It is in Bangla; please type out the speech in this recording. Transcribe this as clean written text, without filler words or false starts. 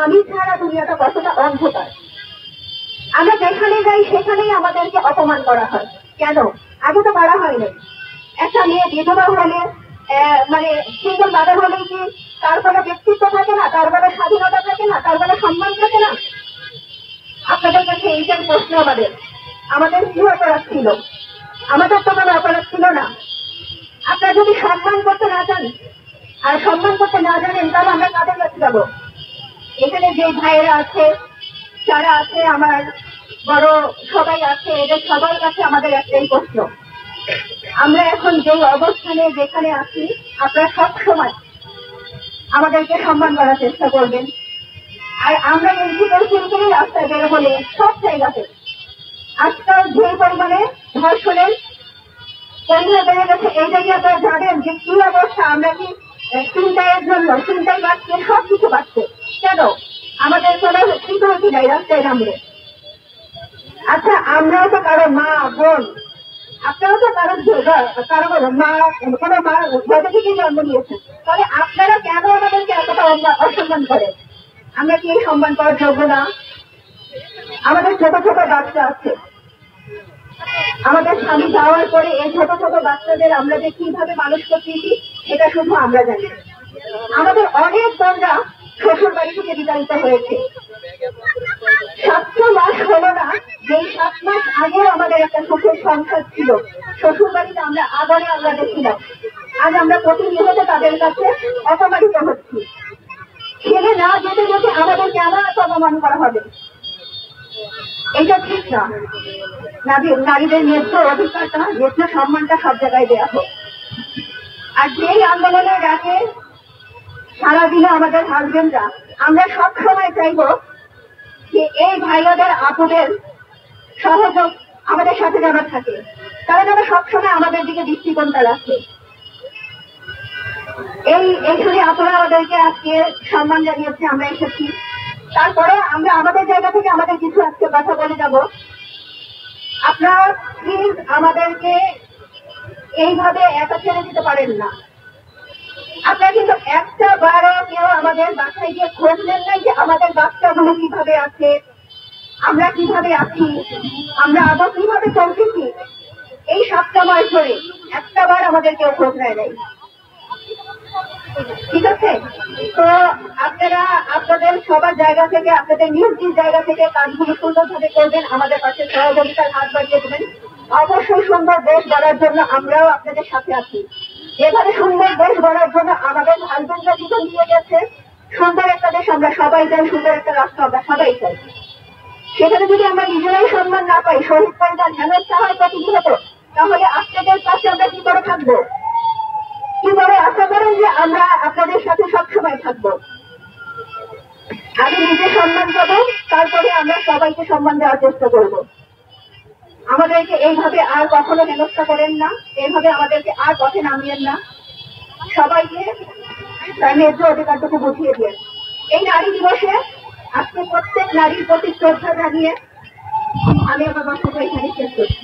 স্বামী ছাড়া দুনিয়াটা কতটা অন্ধকার। আমরা যেখানে যাই সেখানেই আমাদেরকে অপমান করা হয়। কেন? আগে তো করা হয়নি। একটা মেয়ে বিধবা হলে মানে সিঙ্গল মাদার হলে কি তার কোনো ব্যক্তিত্ব থাকে না, তার কোনো স্বাধীনতা থাকে না, তার কোনো সম্মান থাকে না? আপনাদের কাছে এইটাই প্রশ্ন। আমাদের কি অপরাধ ছিল? আমাদের তো কোনো অপরাধ ছিল না। আপনারা যদি সম্মান করতে না চান আর সম্মান করতে না জানেন, তাহলে আমরা কাদের কাছে যাবো? এখানে যে ভাইয়েরা আছে, যারা আছে, আমার বড় সবাই আছে, এদের সবার কাছে আমাদের একটাই প্রশ্ন। আমরা এখন যে অবস্থানে যেখানে আছি, আপনারা সব সময় আমাদেরকে সম্মান করার চেষ্টা করবেন। আর আমরা এই পরিস্থিতি রাস্তায় বের হলে সব জায়গাতে আজকাল যে পরিমাণে ধর্ষণের পরিমাণ বেড়ে গেছে, এই জায়গায় আপনারা জানেন যে কি অবস্থা। আমরা কি চিন্তায়ের জন্য চিন্তায় বাড়ছে, সবকিছু বাড়ছে। কেন? আমাদের কোনো সিকিউরিটি নাই রাস্তায় নামলে। আচ্ছা, আমরাও তো কারো মা বোন, আপনারাও তো কারো মা, কোনো মা ঘরে থেকে জন্ম নিয়েছেন, তাহলে আপনারা কেন আমাদেরকে এতটা অসম্মান করেন? আমরা কি এই সম্মান করার যোগ্য না? আমাদের ছোট ছোট বাচ্চা আছে, আমাদের স্বামী যাওয়ার পরে এই ছোট ছোট বাচ্চাদের আমরা যে কিভাবে মানুষ করতেছি সেটা শুধু আমরা জানি। আমাদের অনেক বোনরা শ্বশুর বাড়ি থেকে বিতাড়িত হয়েছে। 7 মাস হলো না, যেই 7 মাস আগেও আমাদের একটা সুখের সংসার ছিল, শ্বশুর বাড়িতে আমরা আদরে আমরা দেখছিলাম। আজ আমরা প্রতিনিয়ত তাদের কাছে অপমানিত হচ্ছি। ছেলে না যেতে যেতে আমাদের কেন এত অপমান করা হবে? এটা ঠিক না। নারীদের ন্যায্য অধিকারটা, ন্যায্য সম্মানটা সব জায়গায় দেওয়া হোক। আর যেই আন্দোলনের ডাকে সারা দিনে আমাদের হাজবেন্ডরা, আমরা সব সময় চাইব যে এই ভাইয়াদের আপুদের সহযোগ আমাদের সাথে যেন থাকে, তারা যেন সবসময় আমাদের দিকে দৃষ্টিকোণটা রাখে। এইখানে আপনারা আমাদেরকে আজকে সম্মান জানিয়েছে, আমরা এসেছি। তারপরে আমরা আমাদের জায়গা থেকে আমাদের কিছু আজকে কথা বলে যাব। আপনারা প্লিজ আমাদেরকে এইভাবে একা ছেড়ে দিতে পারেন না। আপনারা কিন্তু একটা বারও কেউ আমাদের বাসায় গিয়ে খোঁজ নেন নাই যে আমাদের বাচ্চাগুলো কিভাবে আছে, আমরা কিভাবে আছি, আমরা আদৌ কিভাবে চলতেছি। এই 7 মাস ধরে একটা বার আমাদের কেউ খোঁজ নেয় নাই। ঠিক আছে? তো আপনারা আপনাদের সবার জায়গা থেকে, আপনাদের নিজ নিজ জায়গা থেকে কাজগুলো সুন্দরভাবে করবেন, আমাদের পাশে সহযোগিতার হাত বাড়িয়ে দেবেন। অবশ্যই সুন্দর দেশ গড়ার জন্য আমরাও আপনাদের সাথে আছি। এভাবে সুন্দর দেশ গড়ার জন্য আমাদের হাজবেন্ডরা জীবন দিয়ে গেছে। সুন্দর একটা দেশ আমরা সবাই চাই, সুন্দর একটা রাষ্ট্র আমরা সবাই চাই। সেখানে যদি আমরা নিজেরাই সম্মান না পাই, শহীদ পরিবার হেনস্থা হয় প্রতিনিয়ত, তাহলে আপনাদের কাছে আমরা কি করে থাকবো? কি করে আশা করেন যে আমরা আপনাদের সাথে সবসময় থাকবো? আগে নিজে সম্মান পাবো, তারপরে আমরা সবাইকে সম্মান দেওয়ার চেষ্টা করব। আমাদেরকে এইভাবে আর কখনো হেনস্থা করেন না, এইভাবে আমাদেরকে আর পথে নামিয়েন না। সবাইকে তার ন্যায্য অধিকারটুকু বুঝিয়ে দিয়ে এই নারী দিবসে আজকে প্রত্যেক নারীর প্রতি শ্রদ্ধা জানিয়ে আমি আমার বক্তব্য এখানে শেষ করছি।